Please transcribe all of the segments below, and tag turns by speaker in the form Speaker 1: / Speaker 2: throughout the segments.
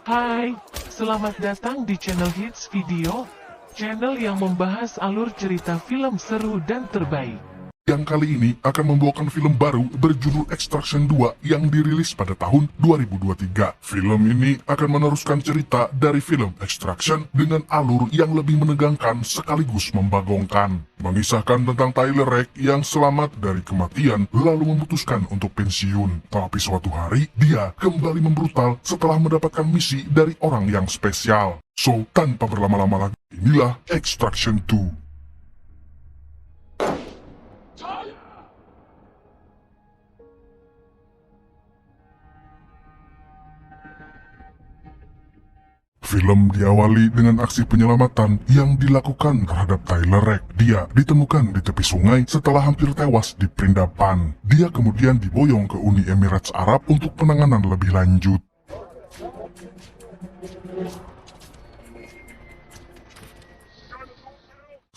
Speaker 1: Hai, selamat datang di channel Hits Video, channel yang membahas alur cerita film seru dan terbaik.
Speaker 2: Yang kali ini akan membawakan film baru berjudul Extraction 2 yang dirilis pada tahun 2023. Film ini akan meneruskan cerita dari film Extraction dengan alur yang lebih menegangkan sekaligus membagongkan. Mengisahkan tentang Tyler Rake yang selamat dari kematian lalu memutuskan untuk pensiun. Tapi suatu hari dia kembali membrutal setelah mendapatkan misi dari orang yang spesial. So, tanpa berlama-lama lagi, inilah Extraction 2. Film diawali dengan aksi penyelamatan yang dilakukan terhadap Tyler Rake. Dia ditemukan di tepi sungai setelah hampir tewas di perindapan. Dia kemudian diboyong ke Uni Emirat Arab untuk penanganan lebih lanjut.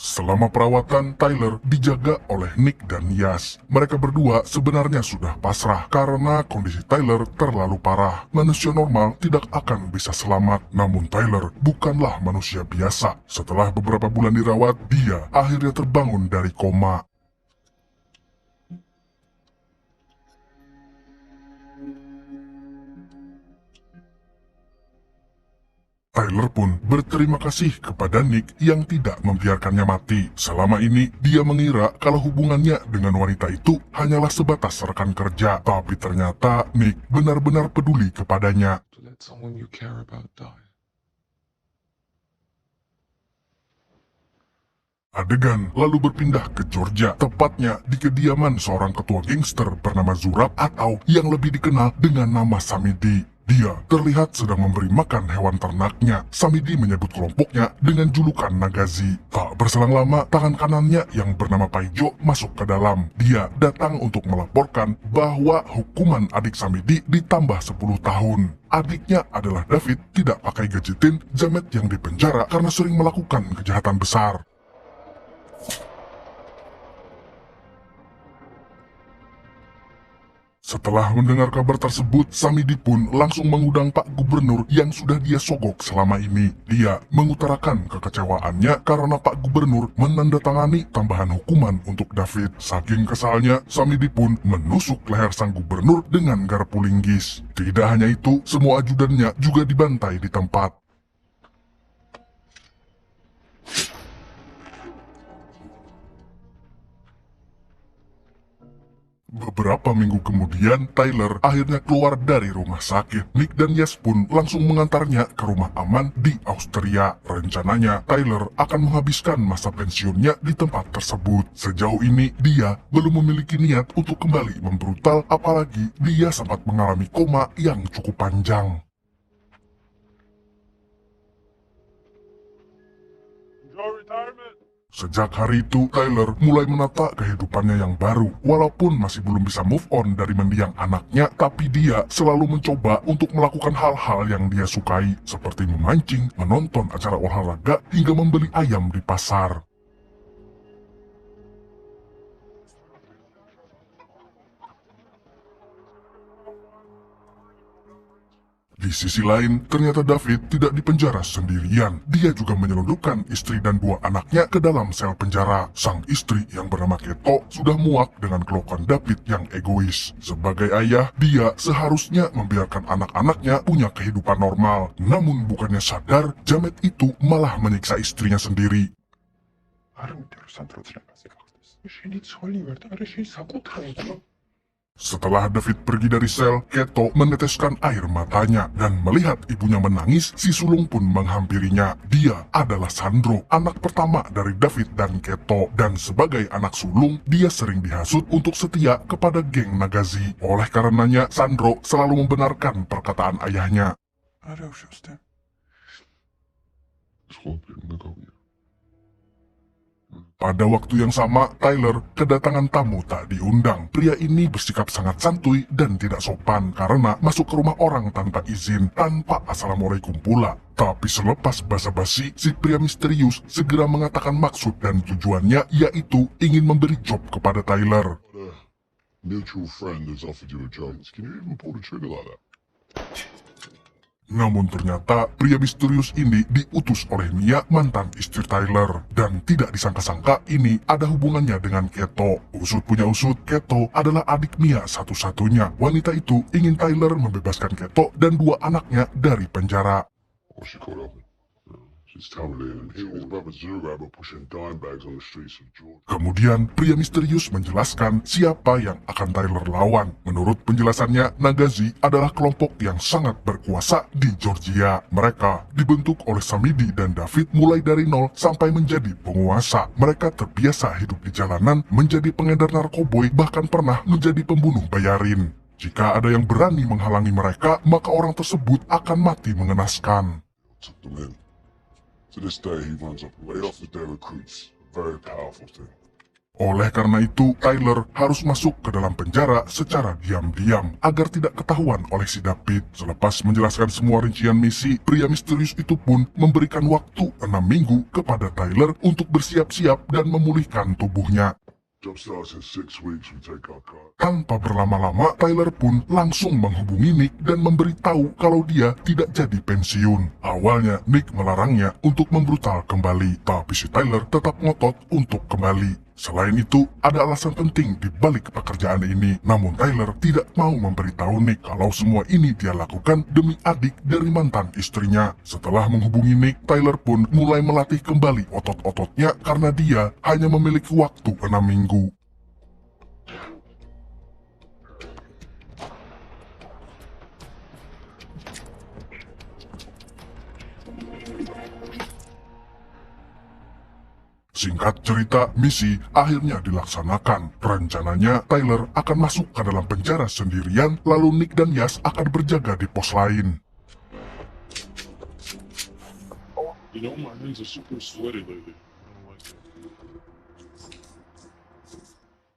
Speaker 2: Selama perawatan, Tyler dijaga oleh Nick dan Yas. Mereka berdua sebenarnya sudah pasrah karena kondisi Tyler terlalu parah. Manusia normal tidak akan bisa selamat. Namun Tyler bukanlah manusia biasa. Setelah beberapa bulan dirawat, dia akhirnya terbangun dari koma. Tyler pun berterima kasih kepada Nick yang tidak membiarkannya mati. Selama ini, dia mengira kalau hubungannya dengan wanita itu hanyalah sebatas rekan kerja. Tapi ternyata Nick benar-benar peduli kepadanya.
Speaker 3: To let someone you care about die.
Speaker 2: Adegan lalu berpindah ke Georgia, tepatnya di kediaman seorang ketua gangster bernama Zurab atau yang lebih dikenal dengan nama Samidi. Dia terlihat sedang memberi makan hewan ternaknya. Samidi menyebut kelompoknya dengan julukan Nagazi. Tak berselang lama, tangan kanannya yang bernama Paijo masuk ke dalam. Dia datang untuk melaporkan bahwa hukuman adik Samidi ditambah 10 tahun. Adiknya adalah David, tidak pakai gadgetin, jamet yang dipenjara karena sering melakukan kejahatan besar. Setelah mendengar kabar tersebut, Samidi pun langsung mengundang Pak Gubernur yang sudah dia sogok selama ini. Dia mengutarakan kekecewaannya karena Pak Gubernur menandatangani tambahan hukuman untuk David. Saking kesalnya, Samidi pun menusuk leher sang gubernur dengan garpu linggis. Tidak hanya itu, semua ajudannya juga dibantai di tempat. Beberapa minggu kemudian, Tyler akhirnya keluar dari rumah sakit. Nick dan Yas pun langsung mengantarnya ke rumah aman di Austria. Rencananya, Tyler akan menghabiskan masa pensiunnya di tempat tersebut. Sejauh ini, dia belum memiliki niat untuk kembali membrutal, apalagi dia sempat mengalami koma yang cukup panjang. Sejak hari itu, Tyler mulai menata kehidupannya yang baru. Walaupun masih belum bisa move on dari mendiang anaknya, tapi dia selalu mencoba untuk melakukan hal-hal yang dia sukai, seperti memancing, menonton acara olahraga, hingga membeli ayam di pasar. Di sisi lain, ternyata David tidak dipenjara sendirian. Dia juga menyelundupkan istri dan 2 anaknya ke dalam sel penjara. Sang istri yang bernama Keto sudah muak dengan kelakuan David yang egois. Sebagai ayah, dia seharusnya membiarkan anak-anaknya punya kehidupan normal. Namun bukannya sadar, jamet itu malah menyiksa istrinya sendiri. Setelah David pergi dari sel, Keto meneteskan air matanya dan melihat ibunya menangis, si sulung pun menghampirinya. Dia adalah Sandro, anak pertama dari David dan Keto, dan sebagai anak sulung, dia sering dihasut untuk setia kepada geng Nagazi. Oleh karenanya, Sandro selalu membenarkan perkataan ayahnya. Pada waktu yang sama, Tyler kedatangan tamu tak diundang. Pria ini bersikap sangat santuy dan tidak sopan karena masuk ke rumah orang tanpa izin, tanpa assalamualaikum pula. Tapi selepas basa-basi, si pria misterius segera mengatakan maksud dan tujuannya, yaitu ingin memberi job kepada Tyler.
Speaker 4: Mutual friend has offered you a job. Can you even pull the trigger like that?
Speaker 2: Namun ternyata pria misterius ini diutus oleh Mia, mantan istri Tyler. Dan tidak disangka-sangka ini ada hubungannya dengan Keto. Usut punya usut, Keto adalah adik Mia satu-satunya. Wanita itu ingin Tyler membebaskan Keto dan dua anaknya dari penjara.
Speaker 3: Or she caught up. She's telling me he was brother Zurab pushing dime bags on the streets of Georgia.
Speaker 2: Kemudian pria misterius menjelaskan siapa yang akan Tyler lawan. Menurut penjelasannya, Nagazi adalah kelompok yang sangat berkuasa di Georgia. Mereka dibentuk oleh Samidi dan David mulai dari nol sampai menjadi penguasa. Mereka terbiasa hidup di jalanan, menjadi pengedar narkoboy, bahkan pernah menjadi pembunuh bayarin. Jika ada yang berani menghalangi mereka, maka orang tersebut akan mati mengenaskan.
Speaker 3: Took them in. To this day, he runs up right off the their recruits. A very powerful thing.
Speaker 2: Oleh karena itu, Tyler harus masuk ke dalam penjara secara diam-diam agar tidak ketahuan oleh si David. Selepas menjelaskan semua rincian misi, pria misterius itu pun memberikan waktu 6 minggu kepada Tyler untuk bersiap-siap dan memulihkan tubuhnya.
Speaker 3: Job starts in 6 weeks. We take our cut.
Speaker 2: Tanpa berlama-lama, Tyler pun langsung menghubungi Nick dan memberitahu kalau dia tidak jadi pensiun. Awalnya, Nick melarangnya untuk membrutal kembali, tapi si Tyler tetap ngotot untuk kembali. Selain itu, ada alasan penting di balik pekerjaan ini. Namun Tyler tidak mau memberitahu Nick kalau semua ini dia lakukan demi adik dari mantan istrinya. Setelah menghubungi Nick, Tyler pun mulai melatih kembali otot-ototnya karena dia hanya memiliki waktu 6 minggu. Singkat cerita, misi akhirnya dilaksanakan. Rencananya, Tyler akan masuk ke dalam penjara sendirian, lalu Nick dan Yas akan berjaga di pos lain.
Speaker 3: You know, my hands are super sweaty lately.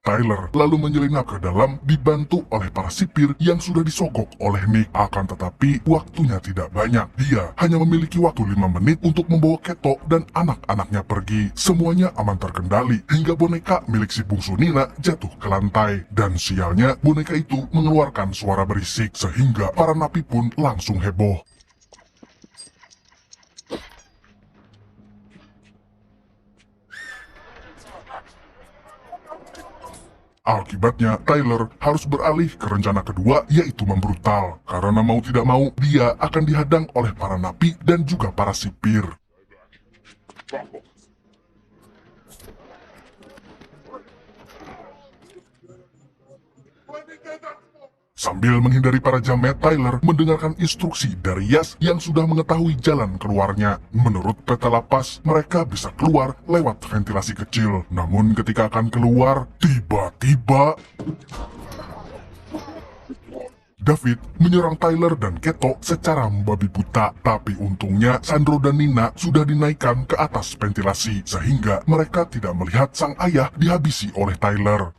Speaker 2: Tyler lalu menyelinap ke dalam dibantu oleh para sipir yang sudah disogok oleh Nick. Akan tetapi waktunya tidak banyak. Dia hanya memiliki waktu 5 menit untuk membawa Keto dan anak-anaknya pergi. Semuanya aman terkendali hingga boneka milik si bungsu Nina jatuh ke lantai. Dan sialnya boneka itu mengeluarkan suara berisik sehingga para napi pun langsung heboh. Akibatnya, Tyler harus beralih ke rencana kedua, yaitu membrutal. Karena mau tidak mau, dia akan dihadang oleh para napi dan juga para sipir. Sambil menghindari para jamet, Tyler mendengarkan instruksi dari Yas yang sudah mengetahui jalan keluarnya. Menurut peta lapas, mereka bisa keluar lewat ventilasi kecil. Namun ketika akan keluar, tiba-tiba David menyerang Tyler dan Keto secara membabi buta. Tapi untungnya Sandro dan Nina sudah dinaikkan ke atas ventilasi sehingga mereka tidak melihat sang ayah dihabisi oleh Tyler.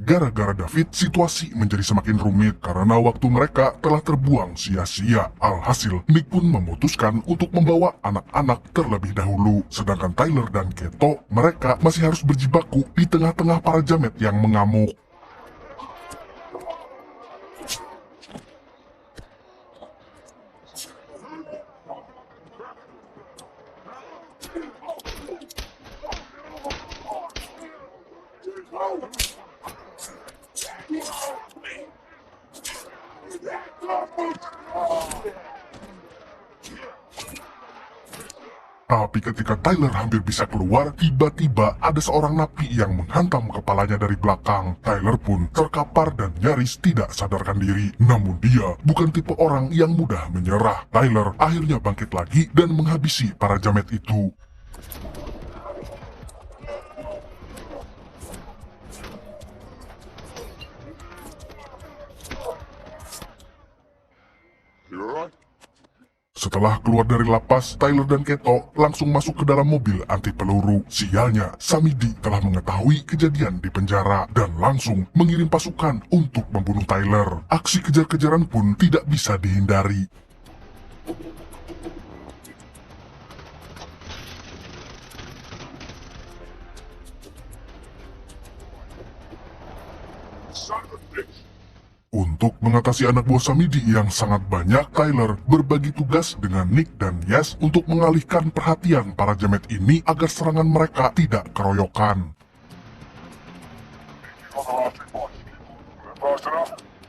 Speaker 2: Gara-gara David, situasi menjadi semakin rumit karena waktu mereka telah terbuang sia-sia. Alhasil, Nick pun memutuskan untuk membawa anak-anak terlebih dahulu. Sedangkan Tyler dan Keto, mereka masih harus berjibaku di tengah-tengah para jamet yang mengamuk. Tapi ketika Tyler hampir bisa keluar, tiba-tiba ada seorang napi yang menghantam kepalanya dari belakang. Tyler pun terkapar dan nyaris tidak sadarkan diri. Namun dia bukan tipe orang yang mudah menyerah. Tyler akhirnya bangkit lagi dan menghabisi para jamet itu. Setelah keluar dari lapas, Tyler dan Keto langsung masuk ke dalam mobil anti peluru. Sialnya, Samidi telah mengetahui kejadian di penjara dan langsung mengirim pasukan untuk membunuh Tyler. Aksi kejar-kejaran pun tidak bisa dihindari. Untuk mengatasi anak buah Samidi yang sangat banyak, Tyler berbagi tugas dengan Nick dan Yas untuk mengalihkan perhatian para jamet ini agar serangan mereka tidak keroyokan.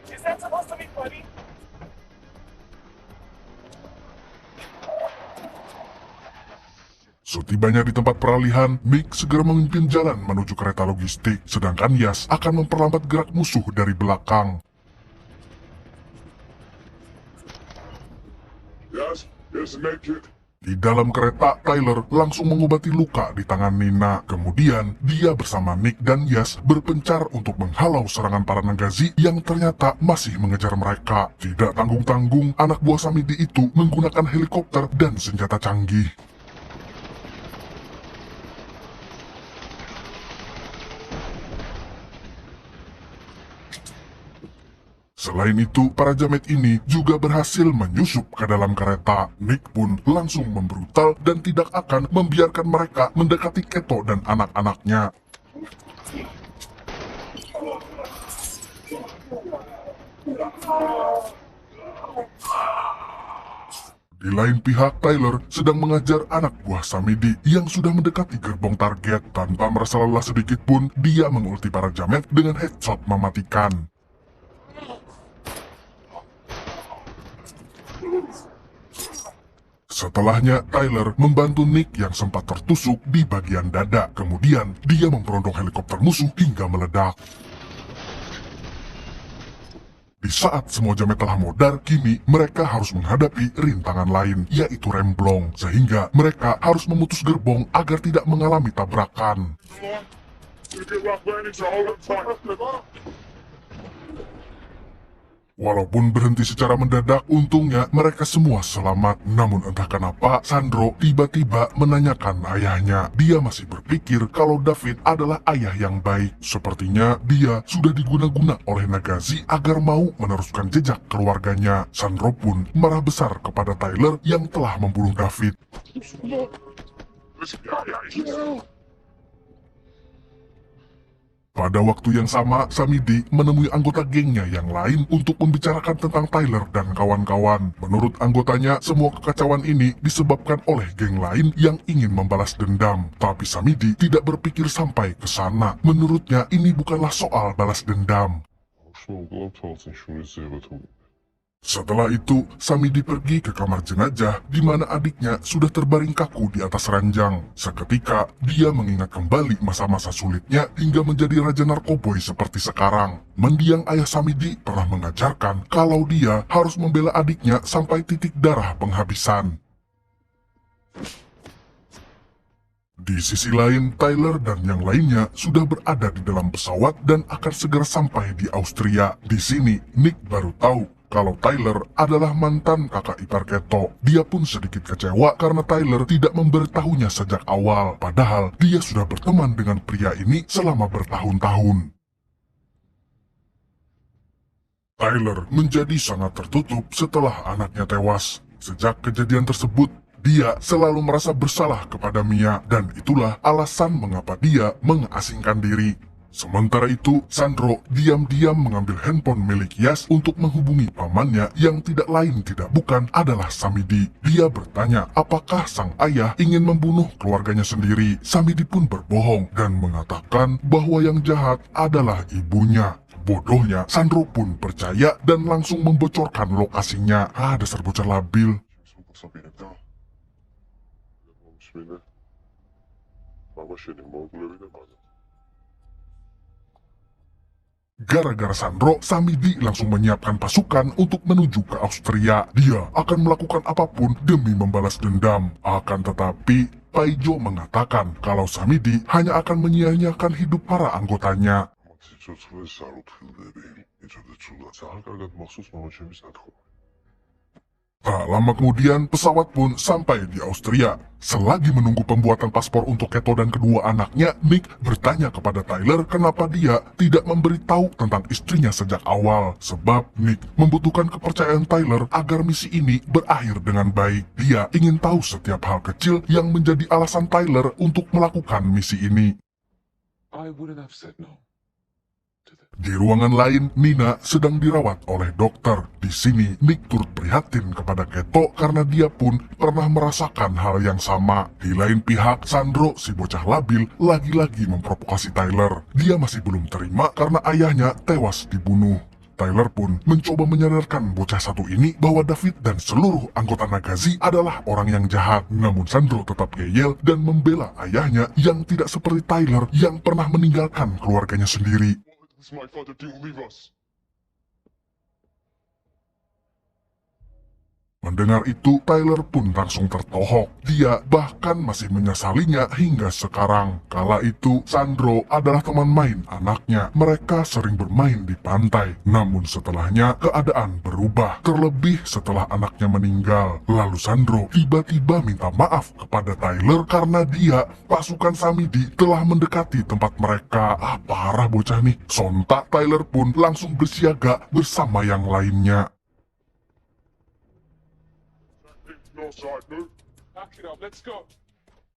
Speaker 4: Is that supposed to be funny?
Speaker 2: Setibanya di tempat peralihan, Mick segera memimpin jalan menuju kereta logistik, sedangkan Yas akan memperlambat gerak musuh dari belakang.
Speaker 3: Yes, make it.
Speaker 2: Di dalam kereta, Tyler langsung mengobati luka di tangan Nina. Kemudian, dia bersama Nick dan Yas berpencar untuk menghalau serangan para Nagazi yang ternyata masih mengejar mereka. Tidak tanggung-tanggung, anak buah Samidi itu menggunakan helikopter dan senjata canggih. Selain itu, para jamet ini juga berhasil menyusup ke dalam kereta. Nick pun langsung membrutal dan tidak akan membiarkan mereka mendekati Keto dan anak-anaknya. Di lain pihak, Tyler sedang mengajar anak buah Samidi yang sudah mendekati gerbong target. Tanpa merasa lelah sedikit pun, dia mengulti para jamet dengan headshot mematikan. Setelahnya, Tyler membantu Nick yang sempat tertusuk di bagian dada. Kemudian, dia memperondong helikopter musuh hingga meledak. Di saat semua jamet telah modar, kini mereka harus menghadapi rintangan lain, yaitu remblong. Sehingga mereka harus memutus gerbong agar tidak mengalami tabrakan. Walaupun berhenti secara mendadak, untungnya mereka semua selamat. Namun entah kenapa, Sandro tiba-tiba menanyakan ayahnya. Dia masih berpikir kalau David adalah ayah yang baik. Sepertinya dia sudah diguna-guna oleh Nagazi agar mau meneruskan jejak keluarganya. Sandro pun marah besar kepada Tyler yang telah membunuh David. Pada waktu yang sama, Samidi menemui anggota gengnya yang lain untuk membicarakan tentang Tyler dan kawan-kawan. Menurut anggotanya, semua kekacauan ini disebabkan oleh geng lain yang ingin membalas dendam. Tapi Samidi tidak berpikir sampai ke sana. Menurutnya, ini bukanlah soal balas dendam. Setelah itu, Samidi pergi ke kamar jenazah di mana adiknya sudah terbaring kaku di atas ranjang. Seketika, dia mengingat kembali masa-masa sulitnya hingga menjadi raja narkoboy seperti sekarang. Mendiang ayah Samidi pernah mengajarkan kalau dia harus membela adiknya sampai titik darah penghabisan. Di sisi lain, Tyler dan yang lainnya sudah berada di dalam pesawat dan akan segera sampai di Austria. Di sini, Nick baru tahu kalau Tyler adalah mantan kakak ipar Keto. Dia pun sedikit kecewa karena Tyler tidak memberitahunya sejak awal. Padahal dia sudah berteman dengan pria ini selama bertahun-tahun. Tyler menjadi sangat tertutup setelah anaknya tewas. Sejak kejadian tersebut, dia selalu merasa bersalah kepada Mia dan itulah alasan mengapa dia mengasingkan diri. Sementara itu, Sandro diam-diam mengambil handphone milik Yas untuk menghubungi pamannya yang tidak lain tidak bukan adalah Samidi. Dia bertanya apakah sang ayah ingin membunuh keluarganya sendiri. Samidi pun berbohong dan mengatakan bahwa yang jahat adalah ibunya. Bodohnya, Sandro pun percaya dan langsung membocorkan lokasinya. Dasar bocah labil. Gara-gara Sandro, Samidi langsung menyiapkan pasukan untuk menuju ke Austria. Dia akan melakukan apapun demi membalas dendam. Akan tetapi, Paijo mengatakan kalau Samidi hanya akan menyia-nyiakan hidup para anggotanya. Tak lama kemudian, pesawat pun sampai di Austria. Selagi menunggu pembuatan paspor untuk Keto dan kedua anaknya, Nick bertanya kepada Tyler kenapa dia tidak memberitahu tentang istrinya sejak awal. Sebab Nick membutuhkan kepercayaan Tyler agar misi ini berakhir dengan baik. Dia ingin tahu setiap hal kecil yang menjadi alasan Tyler untuk melakukan misi ini.
Speaker 5: I wouldn't have said no.
Speaker 2: Di ruangan lain, Nina sedang dirawat oleh dokter. Di sini, Nick turut prihatin kepada Keto karena dia pun pernah merasakan hal yang sama. Di lain pihak, Sandro, si bocah labil, lagi-lagi memprovokasi Tyler. Dia masih belum terima karena ayahnya tewas dibunuh. Tyler pun mencoba menyadarkan bocah satu ini bahwa David dan seluruh anggota Nagazi adalah orang yang jahat. Namun Sandro tetap ngeyel dan membela ayahnya yang tidak seperti Tyler yang pernah meninggalkan keluarganya sendiri.
Speaker 3: It's my father didn't leave us.
Speaker 2: Mendengar itu, Tyler pun langsung tertohok. Dia bahkan masih menyesalinya hingga sekarang. Kala itu, Sandro adalah teman main anaknya. Mereka sering bermain di pantai. Namun setelahnya, keadaan berubah. Terlebih setelah anaknya meninggal. Lalu Sandro tiba-tiba minta maaf kepada Tyler karena dia, pasukan Samidi, telah mendekati tempat mereka. Parah bocah nih. Sontak Tyler pun langsung bersiaga bersama yang lainnya.
Speaker 3: No side, no.
Speaker 5: Back it up, let's go.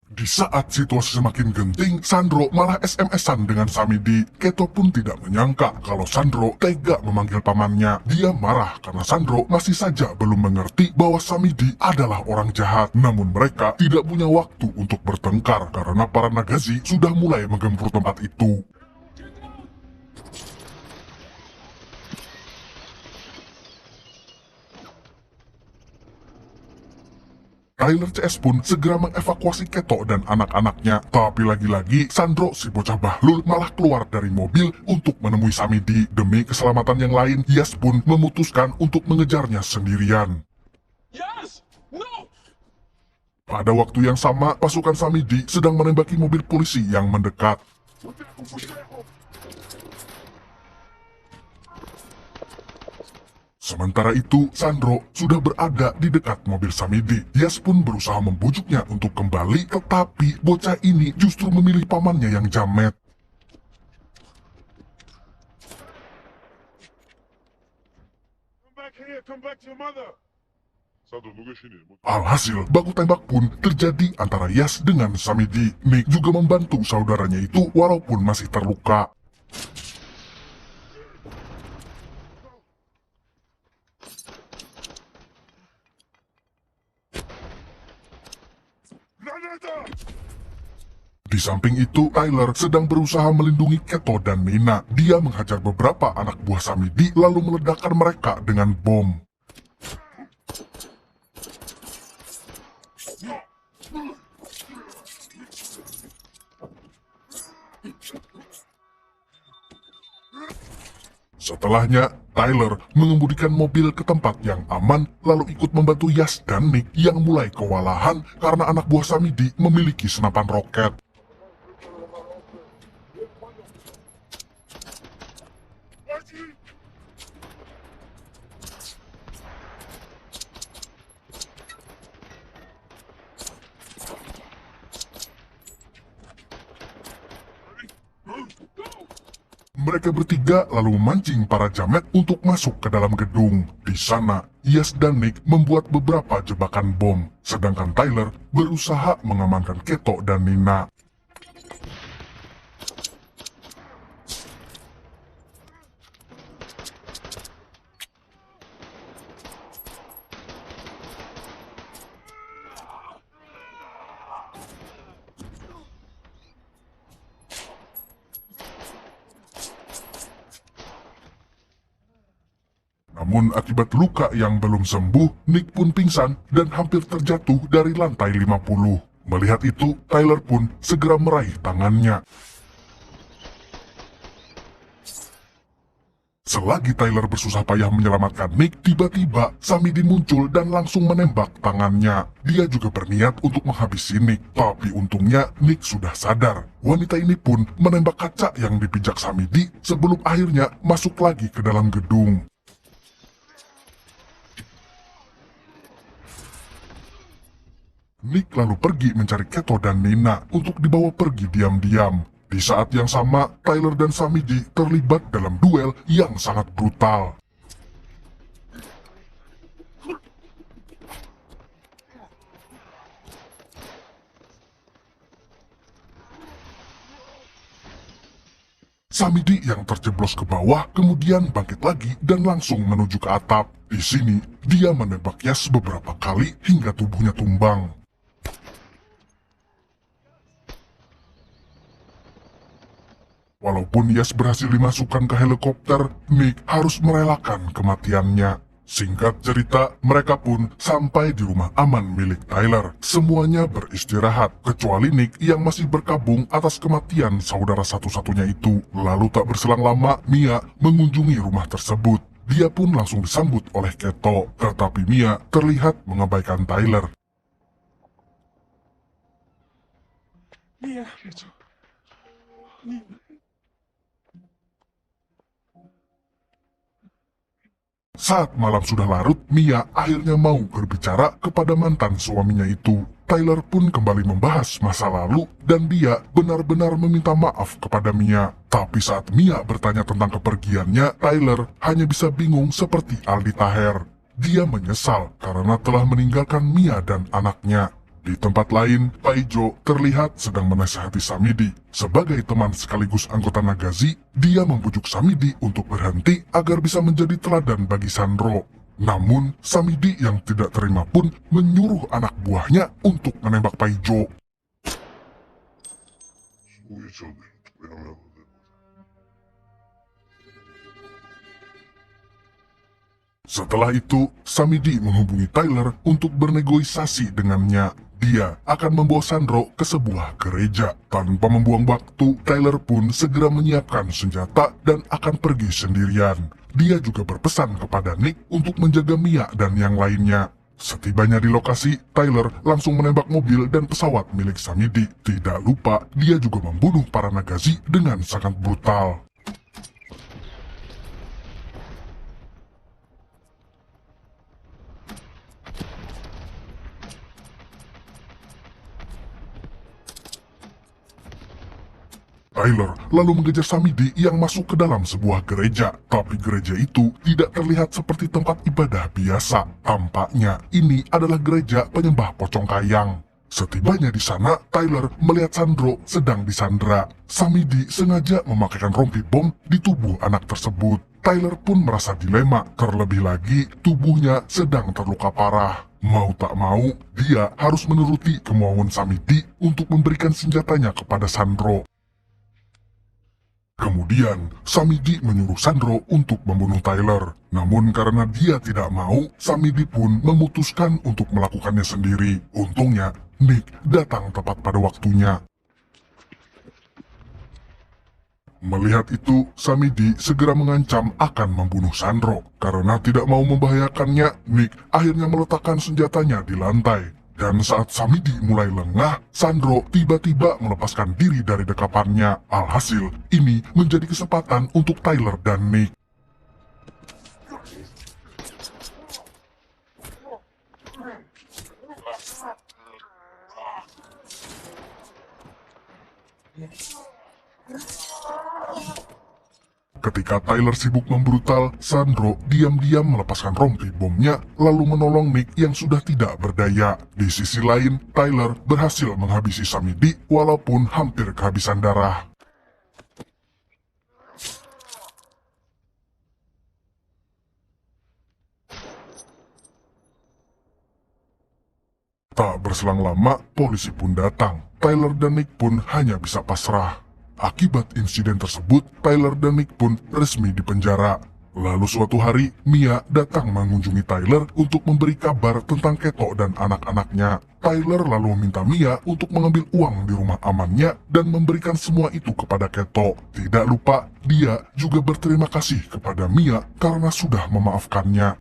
Speaker 2: Di saat situasi semakin genting, Sandro malah SMS-an dengan Samidi. Keto pun tidak menyangka kalau Sandro tega memanggil pamannya. Dia marah karena Sandro masih saja belum mengerti bahwa Samidi adalah orang jahat. Namun mereka tidak punya waktu untuk bertengkar karena para Nagazi sudah mulai menggempur tempat itu. Tyler CS pun segera mengevakuasi Keto dan anak-anaknya. Tapi lagi-lagi, Sandro si bocah bahlul malah keluar dari mobil untuk menemui Samidi. Demi keselamatan yang lain, Yas pun memutuskan untuk mengejarnya sendirian.
Speaker 5: Yes! No!
Speaker 2: Pada waktu yang sama, pasukan Samidi sedang menembaki mobil polisi yang mendekat. Sementara itu, Sandro sudah berada di dekat mobil Samidi. Yas pun berusaha membujuknya untuk kembali, tetapi bocah ini justru memilih pamannya yang jamet.
Speaker 3: Come back here, come back to your mother. Sandro, look at you.
Speaker 2: Alhasil, baku tembak pun terjadi antara Yas dengan Samidi. Nick juga membantu saudaranya itu walaupun masih terluka. Di samping itu, Tyler sedang berusaha melindungi Keto dan Nina. Dia menghajar beberapa anak buah Samidi lalu meledakkan mereka dengan bom. Setelahnya, Tyler mengemudikan mobil ke tempat yang aman lalu ikut membantu Yas dan Nick yang mulai kewalahan karena anak buah Samidi memiliki senapan roket. Mereka bertiga lalu memancing para jamet untuk masuk ke dalam gedung. Di sana, Yas dan Nick membuat beberapa jebakan bom, sedangkan Tyler berusaha mengamankan Keto dan Nina. Namun akibat luka yang belum sembuh, Nick pun pingsan dan hampir terjatuh dari lantai 50. Melihat itu, Tyler pun segera meraih tangannya. Selagi Tyler bersusah payah menyelamatkan Nick, tiba-tiba Samidi muncul dan langsung menembak tangannya. Dia juga berniat untuk menghabisi Nick, tapi untungnya Nick sudah sadar. Wanita ini pun menembak kaca yang dipijak Samidi sebelum akhirnya masuk lagi ke dalam gedung. Nick lalu pergi mencari Keto dan Nina untuk dibawa pergi diam-diam. Di saat yang sama, Tyler dan Samidi terlibat dalam duel yang sangat brutal. Samidi yang terjeblos ke bawah kemudian bangkit lagi dan langsung menuju ke atap. Di sini, dia menembak Yas beberapa kali hingga tubuhnya tumbang. Walaupun Yas berhasil dimasukkan ke helikopter, Nick harus merelakan kematiannya. Singkat cerita, mereka pun sampai di rumah aman milik Tyler. Semuanya beristirahat, kecuali Nick yang masih berkabung atas kematian saudara satu-satunya itu. Lalu tak berselang lama, Mia mengunjungi rumah tersebut. Dia pun langsung disambut oleh Keto, tetapi Mia terlihat mengabaikan Tyler.
Speaker 5: Mia.
Speaker 2: Saat malam sudah larut, Mia akhirnya mau berbicara kepada mantan suaminya itu. Tyler pun kembali membahas masa lalu dan dia benar-benar meminta maaf kepada Mia. Tapi saat Mia bertanya tentang kepergiannya, Tyler hanya bisa bingung seperti Aldi Taher. Dia menyesal karena telah meninggalkan Mia dan anaknya. Di tempat lain, Paijo terlihat sedang menasihati Samidi. Sebagai teman sekaligus anggota Nagazi, dia membujuk Samidi untuk berhenti agar bisa menjadi teladan bagi Sandro. Namun, Samidi yang tidak terima pun menyuruh anak buahnya untuk menembak Paijo.
Speaker 3: Who you children? We don't know.
Speaker 2: Setelah itu, Samidi menghubungi Tyler untuk bernegosiasi dengannya. Dia akan membawa Sandro ke sebuah gereja. Tanpa membuang waktu, Tyler pun segera menyiapkan senjata dan akan pergi sendirian. Dia juga berpesan kepada Nick untuk menjaga Mia dan yang lainnya. Setibanya di lokasi, Tyler langsung menembak mobil dan pesawat milik Samidi. Tidak lupa, dia juga membunuh para Nagazi dengan sangat brutal. Tyler lalu mengejar Samidi yang masuk ke dalam sebuah gereja. Tapi gereja itu tidak terlihat seperti tempat ibadah biasa. Tampaknya ini adalah gereja penyembah pocong kayang. Setibanya di sana, Tyler melihat Sandro sedang disandra. Samidi sengaja memakaikan rompi bom di tubuh anak tersebut. Tyler pun merasa dilema, terlebih lagi tubuhnya sedang terluka parah. Mau tak mau, dia harus menuruti kemauan Samidi untuk memberikan senjatanya kepada Sandro. Kemudian, Samidi menyuruh Sandro untuk membunuh Tyler. Namun karena dia tidak mau, Samidi pun memutuskan untuk melakukannya sendiri. Untungnya, Nick datang tepat pada waktunya. Melihat itu, Samidi segera mengancam akan membunuh Sandro. Karena tidak mau membahayakannya, Nick akhirnya meletakkan senjatanya di lantai. Dan saat Samidi mulai lengah, Sandro tiba-tiba melepaskan diri dari dekapannya. Alhasil, ini menjadi kesempatan untuk Tyler dan Nick. Ketika Tyler sibuk membrutal, Sandro diam-diam melepaskan rompi bomnya lalu menolong Nick yang sudah tidak berdaya. Di sisi lain, Tyler berhasil menghabisi Samidi walaupun hampir kehabisan darah. Tak berselang lama, polisi pun datang. Tyler dan Nick pun hanya bisa pasrah. Akibat insiden tersebut, Tyler dan Nick pun resmi dipenjara. Lalu suatu hari, Mia datang mengunjungi Tyler untuk memberi kabar tentang Keto dan anak-anaknya. Tyler lalu meminta Mia untuk mengambil uang di rumah amannya dan memberikan semua itu kepada Keto. Tidak lupa, dia juga berterima kasih kepada Mia karena sudah memaafkannya.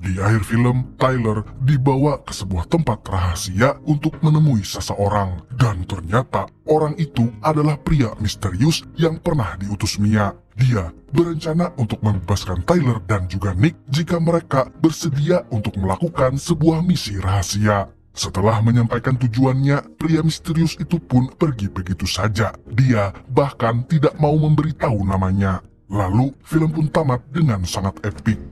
Speaker 2: Di akhir film, Tyler dibawa ke sebuah tempat rahasia untuk menemui seseorang. Dan ternyata orang itu adalah pria misterius yang pernah diutus Mia. Dia berencana untuk membebaskan Tyler dan juga Nick jika mereka bersedia untuk melakukan sebuah misi rahasia. Setelah menyampaikan tujuannya, pria misterius itu pun pergi begitu saja. Dia bahkan tidak mau memberitahu namanya. Lalu, film pun tamat dengan sangat epik.